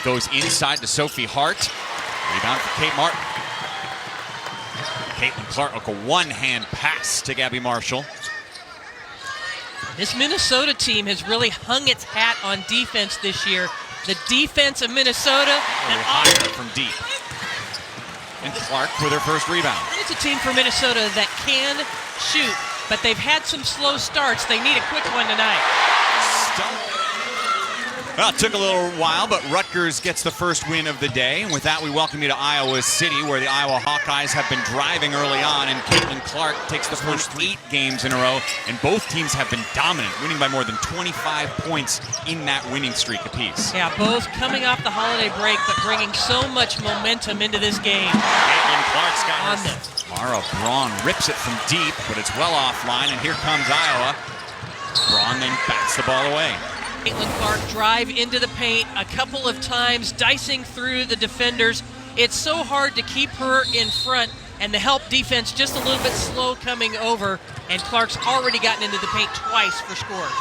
goes inside to Sophie Hart. Rebound for Kate Martin. Caitlin Clark, a one-hand pass to Gabby Marshall. This Minnesota team has really hung its hat on defense this year. The defense of Minnesota. Higher from deep. And Clark with her first rebound. It's a team for Minnesota that can shoot, but they've had some slow starts. They need a quick one tonight. Well, it took a little while, but Rutgers gets the first win of the day. And with that, we welcome you to Iowa City, where the Iowa Hawkeyes have been driving early on, and Caitlin Clark takes the first 8 games in a row, and both teams have been dominant, winning by more than 25 points in that winning streak apiece. Yeah, both coming off the holiday break, but bringing so much momentum into this game. Caitlin Clark's got on her. them. Mara Braun rips it from deep, but it's well offline, and here comes Iowa. Braun then bats the ball away. Caitlin Clark drive into the paint a couple of times, dicing through the defenders. It's so hard to keep her in front, and the help defense just a little bit slow coming over, and Clark's already gotten into the paint twice for scores.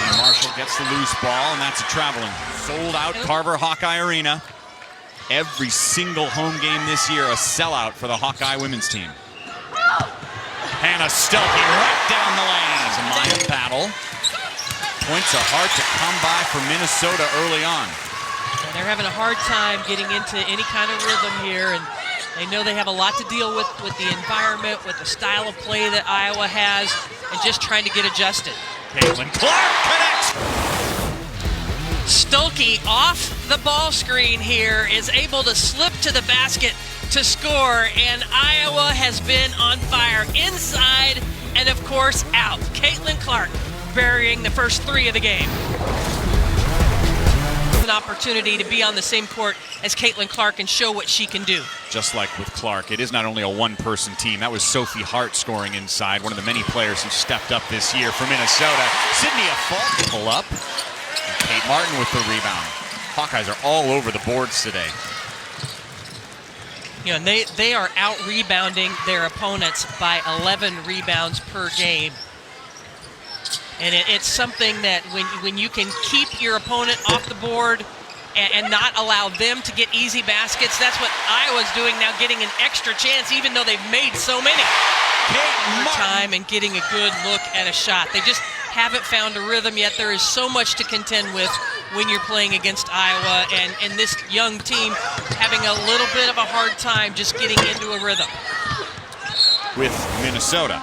And Marshall gets the loose ball, and that's a traveling. Sold out Carver-Hawkeye Arena. Every single home game this year, a sellout for the Hawkeye women's team. Hanna Stuelke right down the lane. It's a Maya battle. Points are hard to come by for Minnesota early on. And they're having a hard time getting into any kind of rhythm here, and they know they have a lot to deal with the environment, with the style of play that Iowa has, and just trying to get adjusted. Caitlin Clark connects. Stuelke off the ball screen here is able to slip to the basket to score, and Iowa has been on fire inside and, of course, out. Caitlin Clark burying the first 3 of the game. An opportunity to be on the same court as Caitlin Clark and show what she can do. Just like with Clark, it is not only a one-person team. That was Sophie Hart scoring inside, one of the many players who stepped up this year for Minnesota. Sydney Affolter pull up, and Kate Martin with the rebound. Hawkeyes are all over the boards today. You know, they are out-rebounding their opponents by 11 rebounds per game. And it's something that when you can keep your opponent off the board and not allow them to get easy baskets, that's what Iowa's doing now, getting an extra chance, even though they've made so many. Time and getting a good look at a shot. They just haven't found a rhythm yet. There is so much to contend with when you're playing against Iowa, and this young team having a little bit of a hard time just getting into a rhythm. With Minnesota.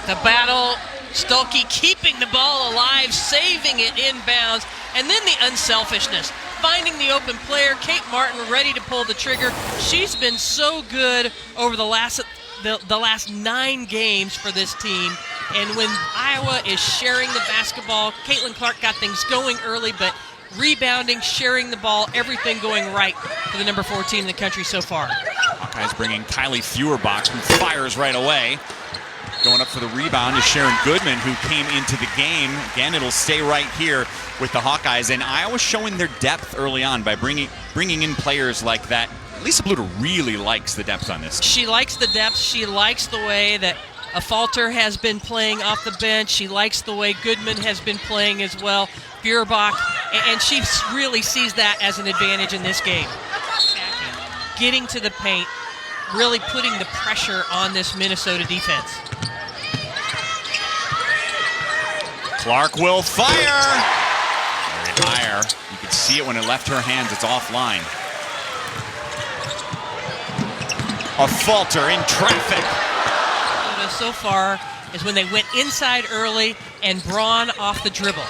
The battle, Stuelke keeping the ball alive, saving it inbounds, and then the unselfishness. Finding the open player, Kate Martin ready to pull the trigger. She's been so good over the last 9 games for this team. And when Iowa is sharing the basketball, Caitlin Clark got things going early, but rebounding, sharing the ball, everything going right for the number 4 team in the country so far. Hawkeyes bringing Kylie Feuerbach, who fires right away. Going up for the rebound is Sharon Goodman, who came into the game. Again, it'll stay right here with the Hawkeyes. And Iowa showing their depth early on by bringing in players like that. Lisa Bluter really likes the depth on this. She likes the depth. She likes the way that Affolter has been playing off the bench. She likes the way Goodman has been playing as well. Feuerbach, and she really sees that as an advantage in this game. Getting to the paint, really putting the pressure on this Minnesota defense. Clark will fire. Very higher. You can see it when it left her hands. It's offline. Affolter in traffic. So far is when they went inside early and Braun off the dribble.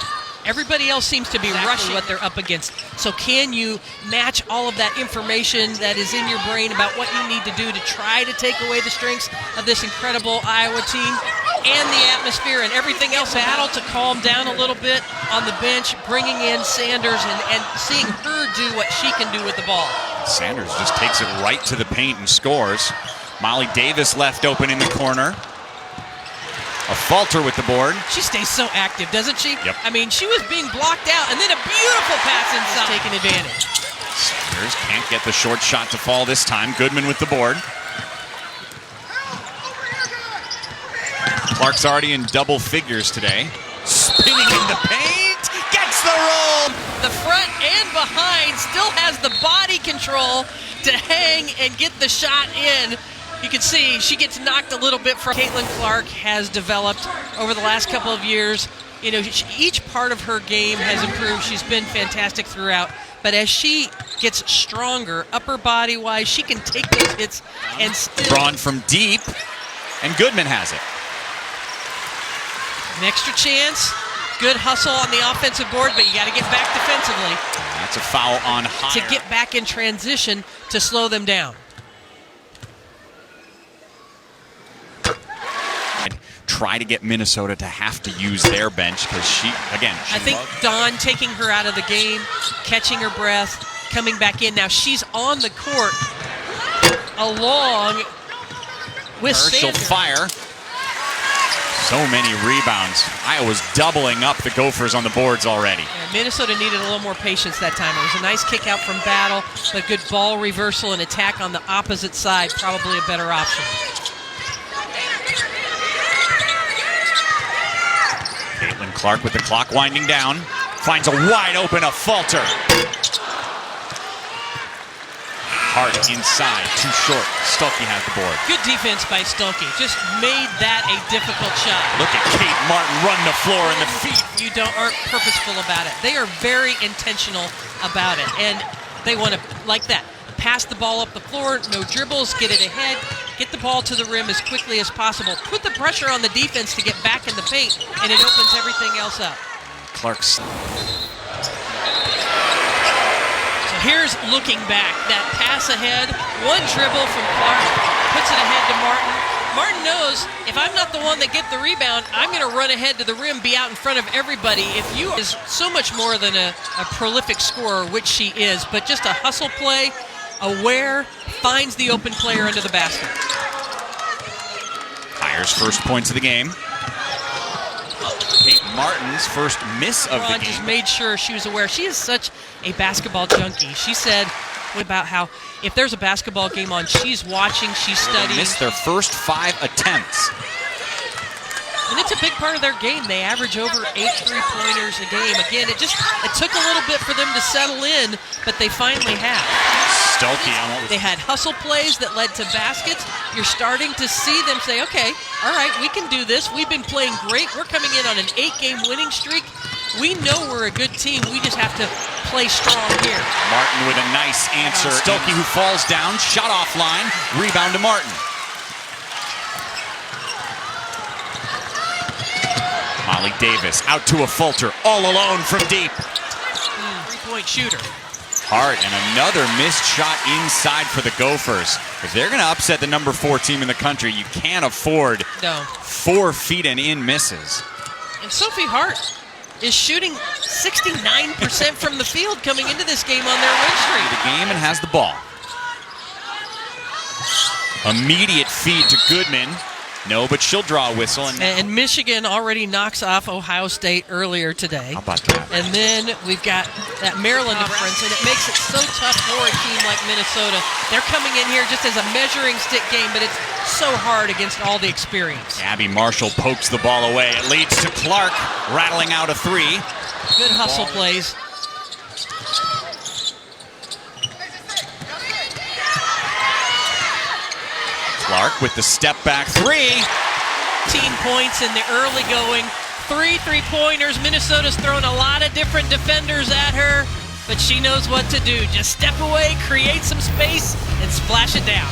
Everybody else seems to be rushing what they're up against. So can you match all of that information that is in your brain about what you need to do to try to take away the strengths of this incredible Iowa team and the atmosphere and everything else? Battle to calm down a little bit on the bench, bringing in Sanders and seeing her do what she can do with the ball. Sanders just takes it right to the paint and scores. Molly Davis left open in the corner. Affolter with the board. She stays so active, doesn't she? Yep. I mean, she was being blocked out, and then a beautiful pass inside. Taking advantage. Sanders can't get the short shot to fall this time. Goodman with the board. Clark's already in double figures today. Spinning in the paint, gets the roll. The front and behind still has the body control to hang and get the shot in. You can see she gets knocked a little bit from. Caitlin Clark has developed over the last couple of years. You know, each part of her game has improved. She's been fantastic throughout. But as she gets stronger, upper body wise, she can take those hits and still. Drawn from deep, and Goodman has it. An extra chance. Good hustle on the offensive board, but you got to get back defensively. That's a foul on Hire. To get back in transition to slow them down. Try to get Minnesota to have to use their bench because I think Dawn taking her out of the game, catching her breath, coming back in. Now she's on the court along with She'll Sanders. fire. So many rebounds. Iowa's doubling up the Gophers on the boards already. Yeah, Minnesota needed a little more patience that time. It was a nice kick out from Battle, but good ball reversal and attack on the opposite side, probably a better option. Caitlin Clark with the clock winding down. Finds a wide open Affolter. Hart inside, too short. Stuelke has the board. Good defense by Stuelke. Just made that a difficult shot. Look at Kate Martin run the floor in the feet. You aren't purposeful about it. They are very intentional about it. And they want to, like that, pass the ball up the floor, no dribbles, get it ahead, get the ball to the rim as quickly as possible. Put the pressure on the defense to get back in the paint, and it opens everything else up. Clark's. So here's looking back. That pass ahead, one dribble from Clark, puts it ahead to Martin. Martin knows if I'm not the one that get the rebound, I'm going to run ahead to the rim, be out in front of everybody. If you is so much more than a prolific scorer, which she is, but just a hustle play, aware, finds the open player under the basket. Hire's first points of the game. Kate Martin's first miss of the game. Just made sure she was aware. She is such a basketball junkie. She said about how if there's a basketball game on, she's watching, she's studying. They missed their first 5 attempts. And it's a big part of their game. They average over 8 3-pointers a game. Again, it took a little bit for them to settle in, but they finally have. Stuelke on what was. They had hustle plays that led to baskets. You're starting to see them say, okay, all right, we can do this. We've been playing great. We're coming in on an 8-game winning streak. We know we're a good team. We just have to play strong here. Martin with a nice answer. Stuelke who falls down, shot offline, rebound to Martin. Molly Davis out to Affolter, all alone from deep. 3-point shooter. Hart and another missed shot inside for the Gophers. If they're going to upset the number 4 team in the country, you can't afford 4 feet and in misses. And Sophie Hart is shooting 69% from the field coming into this game on their win streak. The game and has the ball. Immediate feed to Goodman. No, but she'll draw a whistle. And Michigan already knocks off Ohio State earlier today. How about that? And then we've got that Maryland difference, and it makes it so tough for a team like Minnesota. They're coming in here just as a measuring stick game, but it's so hard against all the experience. Abby Marshall pokes the ball away. It leads to Clark rattling out a 3. Good hustle plays. Clark with the step back 3. 18 points in the early going. 3 3-pointers. Minnesota's thrown a lot of different defenders at her, but she knows what to do. Just step away, create some space, and splash it down.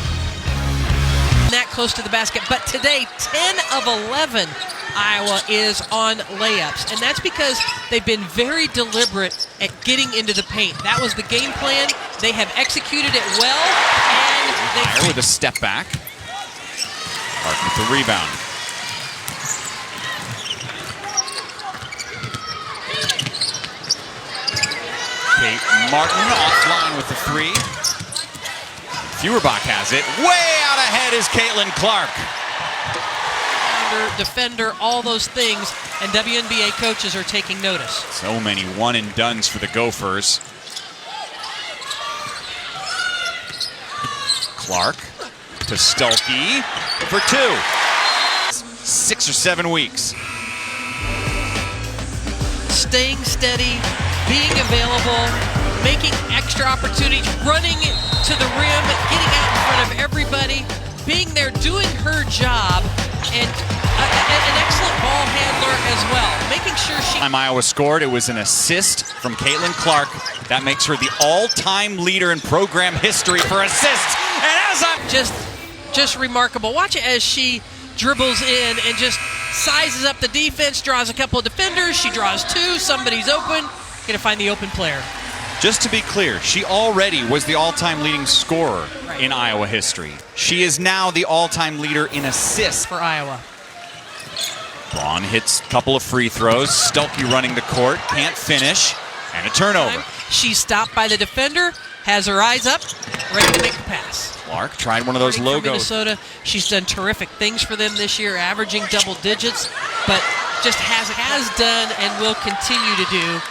That close to the basket, but today 10 of 11 Iowa is on layups, and that's because they've been very deliberate at getting into the paint. That was the game plan. They have executed it well, and Hire with a step back. Clark with the rebound. Kate Martin offline with the 3. Feuerbach has it. Way out ahead is Caitlin Clark. Defender, all those things, and WNBA coaches are taking notice. So many one-and-dones for the Gophers. Clark to Stuelke for 2. 6 or 7 weeks. staying steady, being available, making extra opportunities, running to the rim, getting out in front of everybody, being there, doing her job, and an excellent ball handler as well, making sure she... Time Iowa scored, it was an assist from Caitlin Clark. That makes her the all-time leader in program history for assists. And as I'm... Just remarkable. Watch it as she dribbles in and just sizes up the defense, draws a couple of defenders, she draws two, somebody's open, gonna find the open player. Just to be clear, she already was the all-time leading scorer in Iowa history. She is now the all-time leader in assists for Iowa. Braun hits a couple of free throws. Stuelke running the court, can't finish, and a turnover. She's stopped by the defender, has her eyes up, ready to make the pass. Clark tried one of those logos. Minnesota, she's done terrific things for them this year, averaging double digits, but just has done and will continue to do.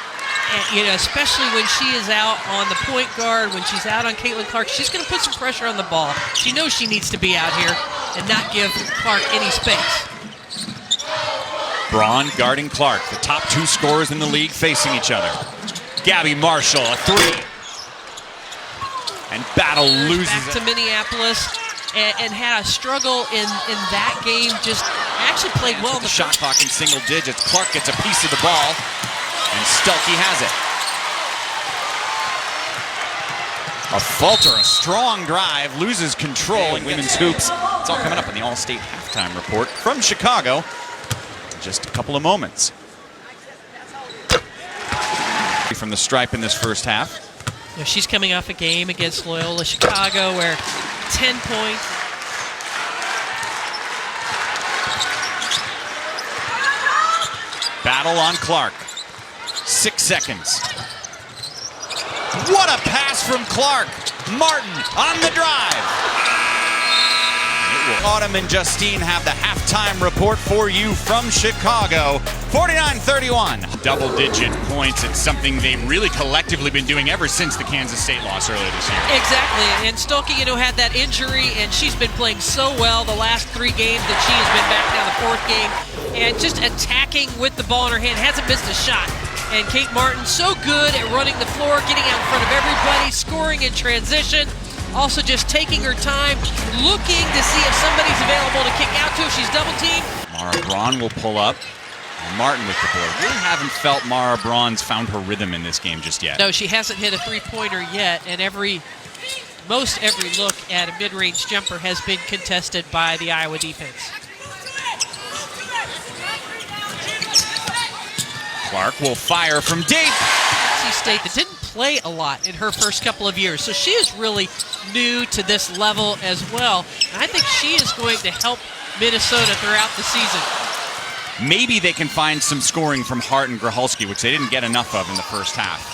And, especially when she is out on the point guard, when she's out on Caitlin Clark, she's going to put some pressure on the ball. She knows she needs to be out here and not give Clark any space. Braun guarding Clark, the top two scorers in the league facing each other. Gabby Marshall, a three. And Battle loses back to Minneapolis and had a struggle in that game. Just actually played well. The shot clock in single digits. Clark gets a piece of the ball, and Stuelke has it. Affolter, a strong drive, loses control in women's hoops. It's all coming up in the All-State halftime report from Chicago in just a couple of moments. From the stripe in this first half. She's coming off a game against Loyola Chicago where 10 points. Battle on Clark. 6 seconds. What a pass from Clark. Martin on the drive. Autumn and Justine have the halftime report for you from Chicago. 49-31. Double-digit points. It's something they've really collectively been doing ever since the Kansas State loss earlier this year. Exactly. And Stuelke, had that injury, and she's been playing so well the last 3 games that she has been back now the 4th game. And just attacking with the ball in her hand. Hasn't missed a shot. And Kate Martin, so good at running the floor, getting out in front of everybody, scoring in transition. Also just taking her time, looking to see if somebody's available to kick out to if she's double-teamed. Mara Braun will pull up. Martin with the board. Really haven't felt Mara Braun's found her rhythm in this game just yet. No, she hasn't hit a three-pointer yet, and most every look at a mid-range jumper has been contested by the Iowa defense. Clark will fire from deep. NC State that didn't play a lot in her first couple of years, so she is really new to this level as well. And I think she is going to help Minnesota throughout the season. Maybe they can find some scoring from Hart and Gracholski, which they didn't get enough of in the first half.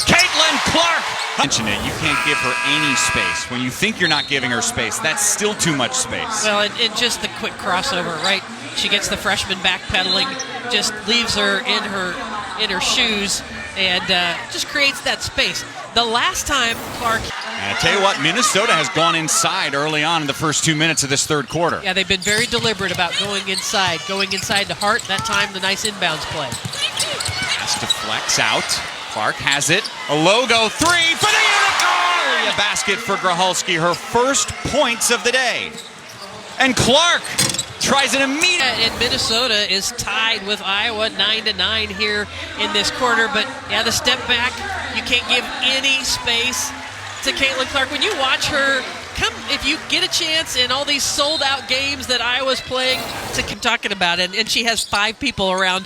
Caitlin Clark! Mention it, you can't give her any space. When you think you're not giving her space, that's still too much space. Well, and just the quick crossover, right? She gets the freshman backpedaling, just leaves her in her shoes, and just creates that space. The last time Clark... And I tell you what, Minnesota has gone inside early on in the first 2 minutes of this third quarter. Yeah, they've been very deliberate about going inside to Hart. That time, the nice inbounds play. Has to flex out. Clark has it. A logo three for the Unicorn! A basket for Gracholski, her first points of the day. And Clark tries it immediately. And Minnesota is tied with Iowa 9-9 here in this quarter. But yeah, the step back, you can't give any space to Caitlin Clark. When you watch her come, if you get a chance in all these sold-out games that Iowa's playing, to keep talking about it, and she has 5 people around,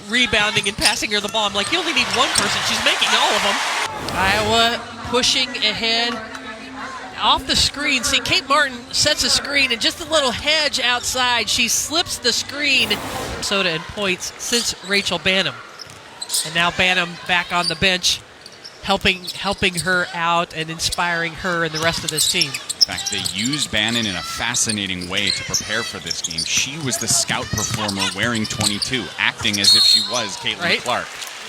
rebounding and passing her the ball. I'm like, you only need one person. She's making all of them. Iowa pushing ahead. Off the screen, see, Kate Martin sets a screen, and just a little hedge outside. She slips the screen. Minnesota in points since Rachel Banham. And now Banham back on the bench, helping her out and inspiring her and the rest of this team. In fact, they used Bannon in a fascinating way to prepare for this game. She was the scout performer wearing 22, acting as if she was Caitlin Clark.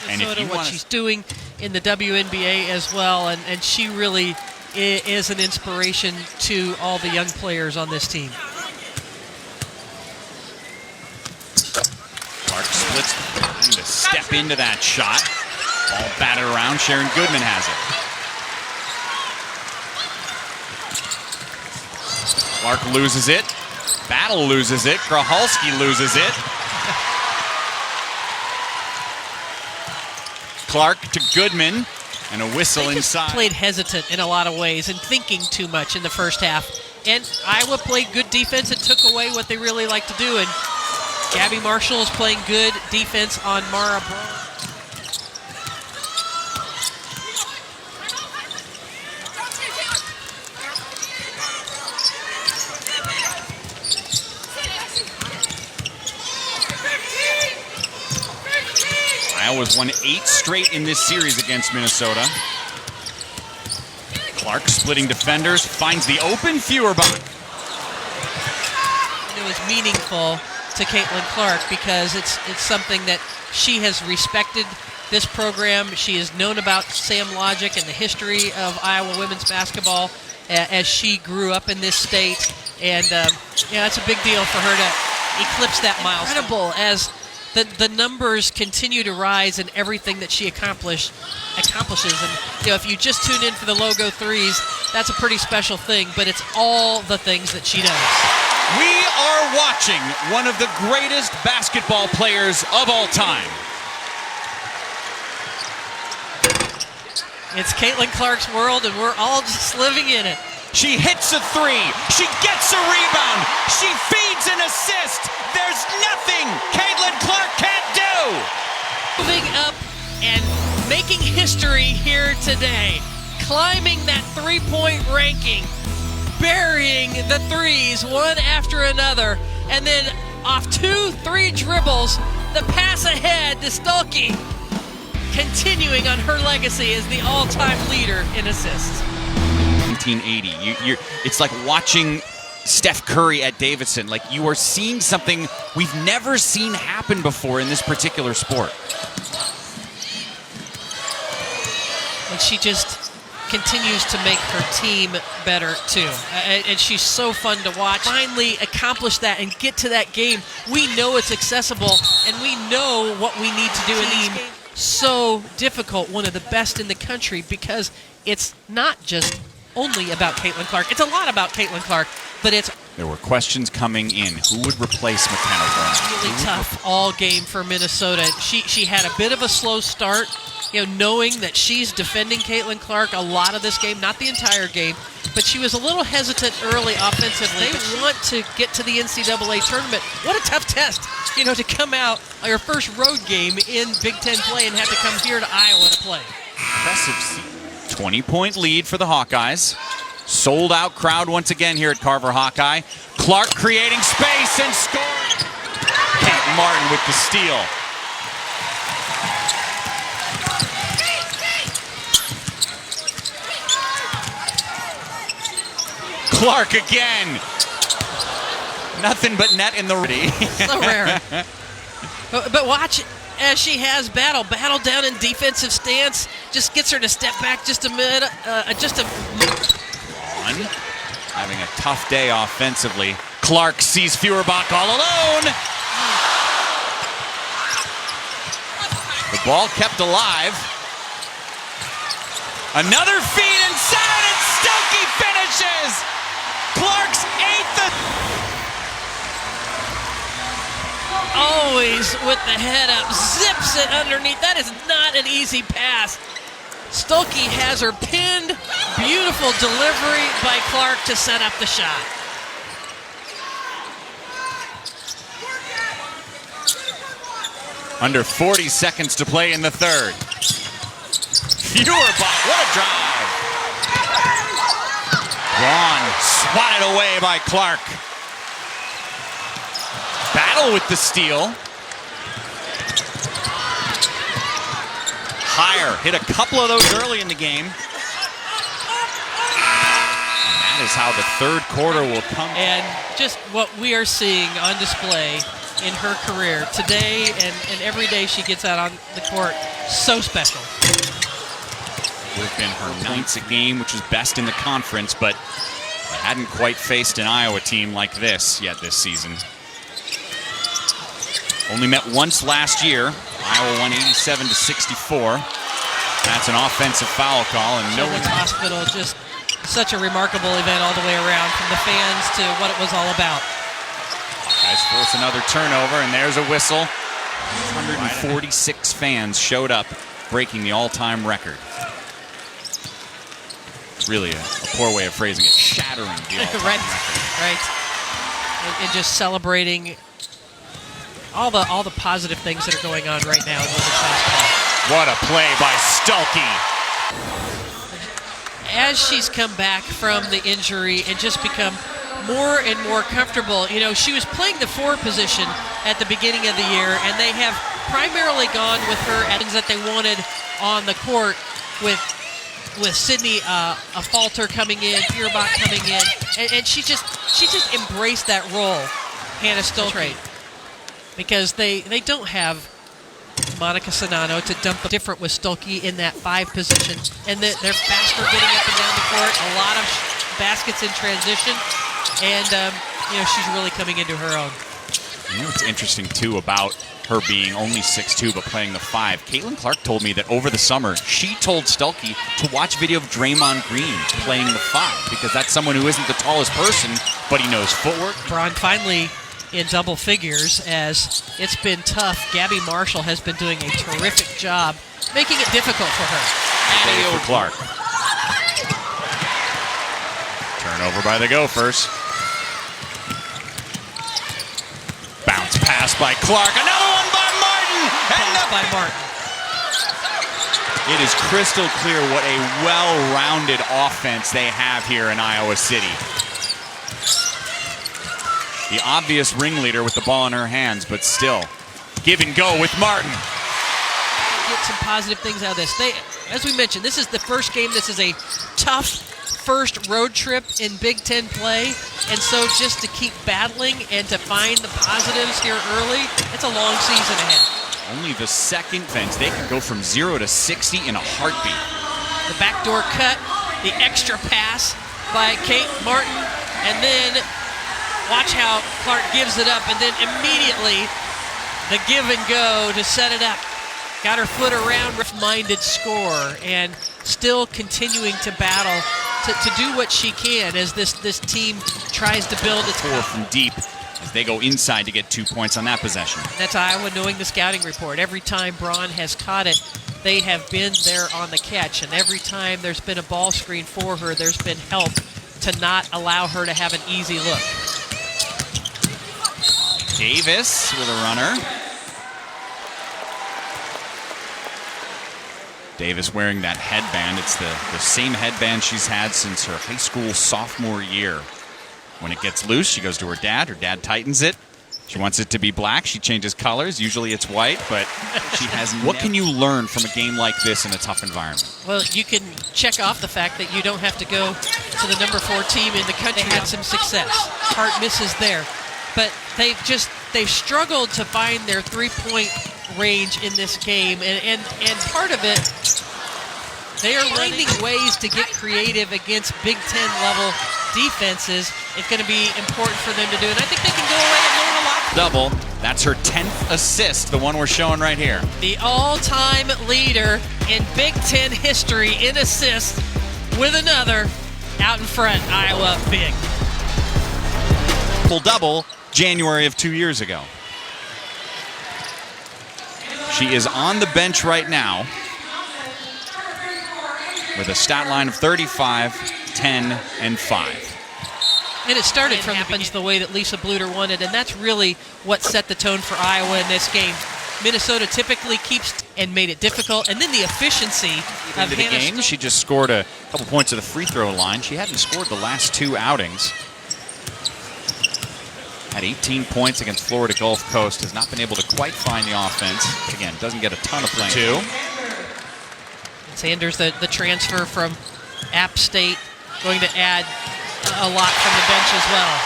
And if you what she's doing in the WNBA as well, and she really is an inspiration to all the young players on this team. Clark splits behind a step step into that shot. Ball batted around. Sharon Goodman has it. Clark loses it. Battle loses it. Grahalski loses it. Clark to Goodman, and a whistle inside. Played hesitant in a lot of ways and thinking too much in the first half. And Iowa played good defense and took away what they really like to do. And Gabby Marshall is playing good defense on Mara Braun. Iowa's won 8 straight in this series against Minnesota. Clark splitting defenders, finds the open Feuerbach. It was meaningful to Caitlin Clark because it's something that she has respected this program. She has known about Sam Logic and the history of Iowa women's basketball as she grew up in this state. And it's a big deal for her to eclipse that milestone. Incredible as the numbers continue to rise in everything that she accomplishes. And if you just tune in for the logo threes, that's a pretty special thing, but it's all the things that she does. We are watching one of the greatest basketball players of all time. It's Caitlin Clark's world, and we're all just living in it. She hits a three. She gets a rebound. She feeds an assist. There's nothing Caitlin Clark can't do. Moving up and making history here today. Climbing that three-point ranking. Burying the threes one after another. And then off 2-3 dribbles, the pass ahead to Stuelke. Continuing on her legacy as the all-time leader in assists. 1980. It's like watching Steph Curry at Davidson. Like, you are seeing something we've never seen happen before in this particular sport. And she just continues to make her team better too. And she's so fun to watch. Finally accomplish that and get to that game. We know it's accessible, and we know what we need to do in these games. So difficult, one of the best in the country, because it's not just only about Caitlin Clark. It's a lot about Caitlin Clark, but it's... There were questions coming in. Who would replace McKenna Warren? Really tough all game for Minnesota. She had a bit of a slow start, knowing that she's defending Caitlin Clark a lot of this game, not the entire game, but she was a little hesitant early offensively. They want to get to the NCAA tournament. What a tough test, to come out your first road game in Big Ten play and have to come here to Iowa to play. Impressive. 20-point lead for the Hawkeyes. Sold out crowd once again here at Carver-Hawkeye. Clark creating space and scoring. Kate Martin with the steal. Clark again. Nothing but net in the ready. So rare. But watch as she has battle down in defensive stance. Just gets her to step back just a minute. Having a tough day offensively. Clark sees Feuerbach all alone. The ball kept alive. Another feed inside, and Stuelke finishes. Clark's 8th. Always with the head up, zips it underneath. That is not an easy pass. Stuelke has her pinned. Beautiful delivery by Clark to set up the shot. Under 40 seconds to play in the third. Feuerbach, what a drive. Braun swatted away by Clark. Battle with the steal. Higher hit a couple of those early in the game. And that is how the third quarter will come. And just what we are seeing on display in her career today and every day she gets out on the court, so special. Would have been her 9th game, which was best in the conference, but hadn't quite faced an Iowa team like this yet this season. Only met once last year. Iowa won 87-64. That's an offensive foul call, and no one. Children's Hospital, just such a remarkable event all the way around, from the fans to what it was all about. Guys force another turnover, and there's a whistle. 146 fans showed up, breaking the all-time record. It's really a poor way of phrasing it. Shattering the all-time record. Right. And just celebrating all the positive things that are going on right now in women's basketball. What a play by Stuelke. As she's come back from the injury and just become more and more comfortable, you know, she was playing the 4 position at the beginning of the year, and they have primarily gone with her at things that they wanted on the court, with Sydney Affolter coming in, Feuerbach coming in, and she just embraced that role, Hanna Stuelke, because they don't have Monica Sonano to dump different with Stuelke in that 5 position, and they're faster getting up and down the court, a lot of baskets in transition, and you know, she's really coming into her own. You know what's interesting too about her being only 6'2" but playing the 5? Caitlin Clark told me that over the summer she told Stuelke to watch video of Draymond Green playing the 5, because that's someone who isn't the tallest person, but he knows footwork. Braun finally in double figures, as it's been tough. Gabby Marshall has been doing a terrific job making it difficult for her. Day for Clark. Turnover by the Gophers. Bounce pass by Clark. Another one by Martin. Pass by Martin. It is crystal clear what a well-rounded offense they have here in Iowa City. The obvious ringleader with the ball in her hands, but still, give and go with Martin. Get some positive things out of this. As we mentioned, this is the first game. This is a tough first road trip in Big Ten play, and so just to keep battling and to find the positives here early, it's a long season ahead. Only the second fence. They can go from 0 to 60 in a heartbeat. The backdoor cut, the extra pass by Kate Martin, and then watch how Clark gives it up, and then immediately the give and go to set it up. Got her foot around, minded score, and still continuing to battle to do what she can as this team tries to build its 4 from deep as they go inside to get 2 points on that possession. That's Iowa knowing the scouting report. Every time Braun has caught it, they have been there on the catch, and every time there's been a ball screen for her, there's been help to not allow her to have an easy look. Davis with a runner. Davis wearing that headband. It's the same headband she's had since her high school sophomore year. When it gets loose, she goes to her dad. Her dad tightens it. She wants it to be black. She changes colors. Usually it's white, but she has. What can you learn from a game like this in a tough environment? Well, you can check off the fact that you don't have to go to the number 4 team in the country. They had some success. Hart misses there. But they've struggled to find their 3-point range in this game, and part of it, they are finding ways to get creative against Big Ten level defenses. It's going to be important for them to do, and I think they can go away and learn a lot. Double. That's her 10th assist, the one we're showing right here. The all-time leader in Big Ten history in assists with another out in front. Iowa big. Double January of 2 years ago. She is on the bench right now with a stat line of 35, 10, and 5. And it started from the way that Lisa Bluter wanted, and that's really what set the tone for Iowa in this game. Minnesota typically keeps and made it difficult, and then the efficiency of the game. She just scored a couple points at the free throw line. She hadn't scored the last 2 outings. Had 18 points against Florida Gulf Coast. Has not been able to quite find the offense. Again, doesn't get a ton of playing. 2. Sanders, the transfer from App State, going to add a lot from the bench as well.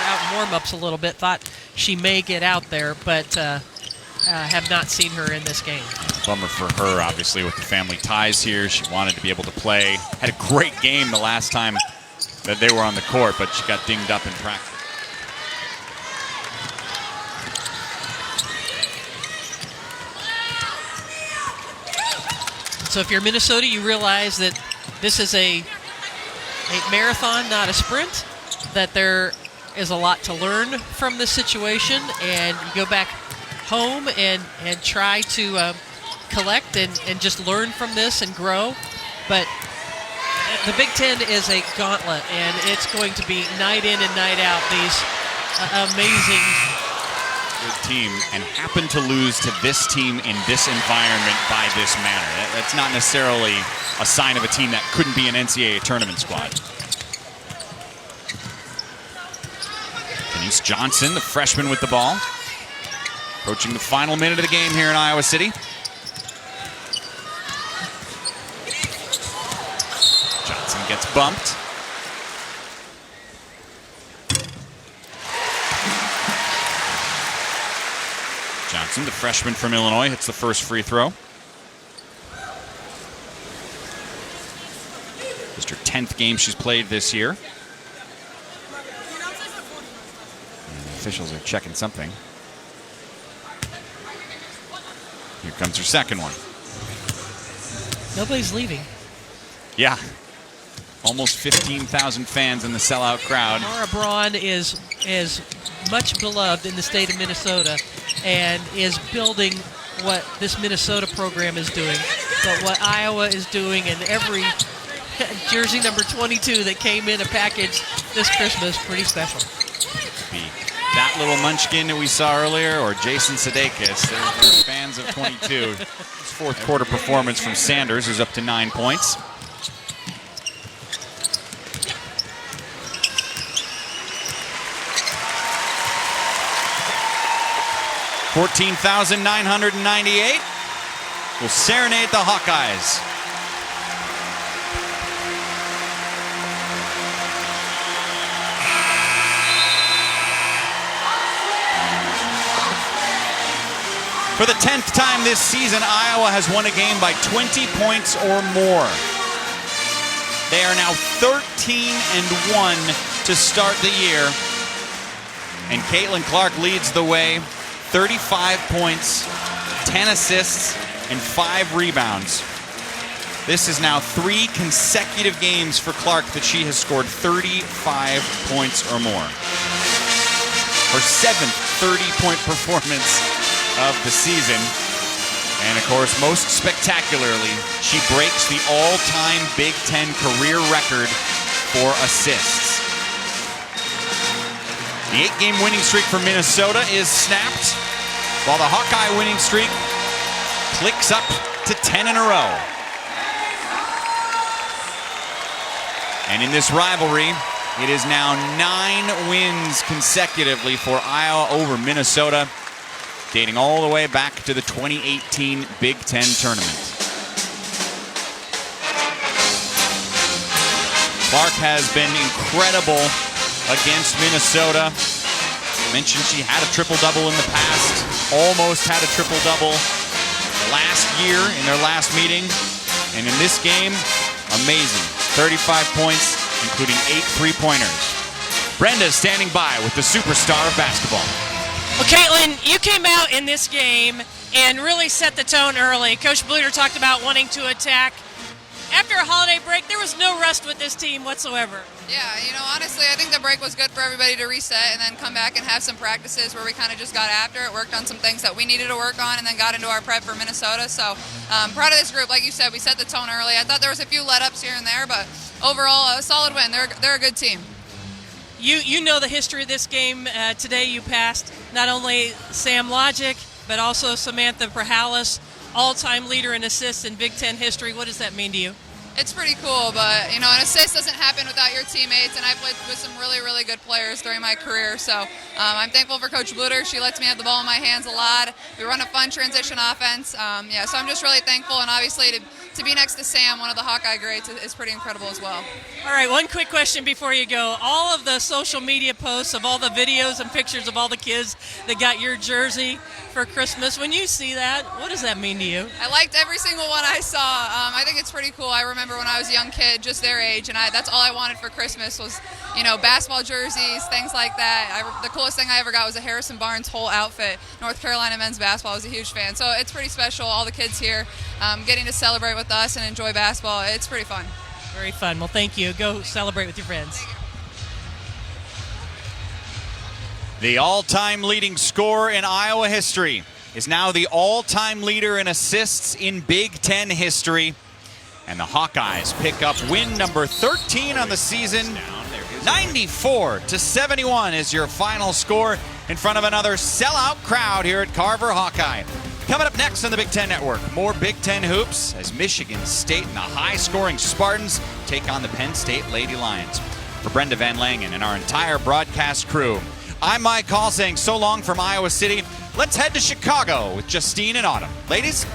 Out in warm-ups a little bit. Thought she may get out there, but have not seen her in this game. Bummer for her, obviously, with the family ties here. She wanted to be able to play. Had a great game the last time that they were on the court, but she got dinged up in practice. So if you're Minnesota, you realize that this is a marathon, not a sprint, that there is a lot to learn from this situation, and you go back home and try to collect and just learn from this and grow. But the Big Ten is a gauntlet, and it's going to be night in and night out these amazing good team, and happen to lose to this team in this environment by this manner. That's not necessarily a sign of a team that couldn't be an NCAA tournament squad. Denise Johnson, the freshman, with the ball. Approaching the final minute of the game here in Iowa City. Johnson gets bumped. Johnson, the freshman from Illinois, hits the first free throw. Just her 10th game she's played this year. And the officials are checking something. Here comes her second one. Nobody's leaving. Yeah. Almost 15,000 fans in the sellout crowd. Mara Braun is much beloved in the state of Minnesota and is building what this Minnesota program is doing. But what Iowa is doing, and every jersey number 22 that came in a package this Christmas, pretty special. Be that little munchkin that we saw earlier, or Jason Sudeikis. They're fans of 22. Fourth quarter performance from Sanders, who's up to 9 points. 14,998 will serenade the Hawkeyes. For the 10th time this season, Iowa has won a game by 20 points or more. They are now 13-1 to start the year. And Caitlin Clark leads the way. 35 points, 10 assists, and 5 rebounds. This is now 3 consecutive games for Clark that she has scored 35 points or more. Her 7th 30-point performance of the season. And of course, most spectacularly, she breaks the all-time Big Ten career record for assists. The 8-game winning streak for Minnesota is snapped, while the Hawkeye winning streak clicks up to 10 in a row. And in this rivalry, it is now 9 wins consecutively for Iowa over Minnesota, dating all the way back to the 2018 Big Ten tournament. Clark has been incredible against Minnesota. I mentioned she had a triple-double in the past, almost had a triple-double last year in their last meeting. And in this game, amazing. 35 points, including 8 three-pointers. Brenda is standing by with the superstar of basketball. Well, Caitlin, you came out in this game and really set the tone early. Coach Bluter talked about wanting to attack. After a holiday break, there was no rest with this team whatsoever. Yeah, honestly, I think the break was good for everybody to reset and then come back and have some practices where we kind of just got after it, worked on some things that we needed to work on, and then got into our prep for Minnesota. So proud of this group. Like you said, we set the tone early. I thought there was a few let-ups here and there, but overall, a solid win. They're a good team. You know the history of this game. Today you passed not only Sam Logic, but also Samantha Prahalis, all-time leader in assists in Big Ten history. What does that mean to you? It's pretty cool, but an assist doesn't happen without your teammates, and I've played with some really, really good players during my career, so I'm thankful for Coach Bluter. She lets me have the ball in my hands a lot. We run a fun transition offense, so I'm just really thankful, and obviously to be next to Sam, one of the Hawkeye greats, is pretty incredible as well. All right, one quick question before you go. All of the social media posts of all the videos and pictures of all the kids that got your jersey for Christmas, when you see that, what does that mean to you? I liked every single one I saw. I think it's pretty cool. I remember when I was a young kid, just their age, and that's all I wanted for Christmas was, basketball jerseys, things like that. The coolest thing I ever got was a Harrison Barnes whole outfit. North Carolina men's basketball. I was a huge fan. So it's pretty special, all the kids here. getting to celebrate with us and enjoy basketball. It's pretty fun. Very fun. Well, thank you. Go celebrate with your friends. The all-time leading scorer in Iowa history is now the all-time leader in assists in Big Ten history. And the Hawkeyes pick up win number 13 on the season. 94-71 is your final score in front of another sellout crowd here at Carver-Hawkeye. Coming up next on the Big Ten Network, more Big Ten hoops as Michigan State and the high-scoring Spartans take on the Penn State Lady Lions. For Brenda Van Langen and our entire broadcast crew, I'm Mike Hall saying so long from Iowa City. Let's head to Chicago with Justine and Autumn. Ladies,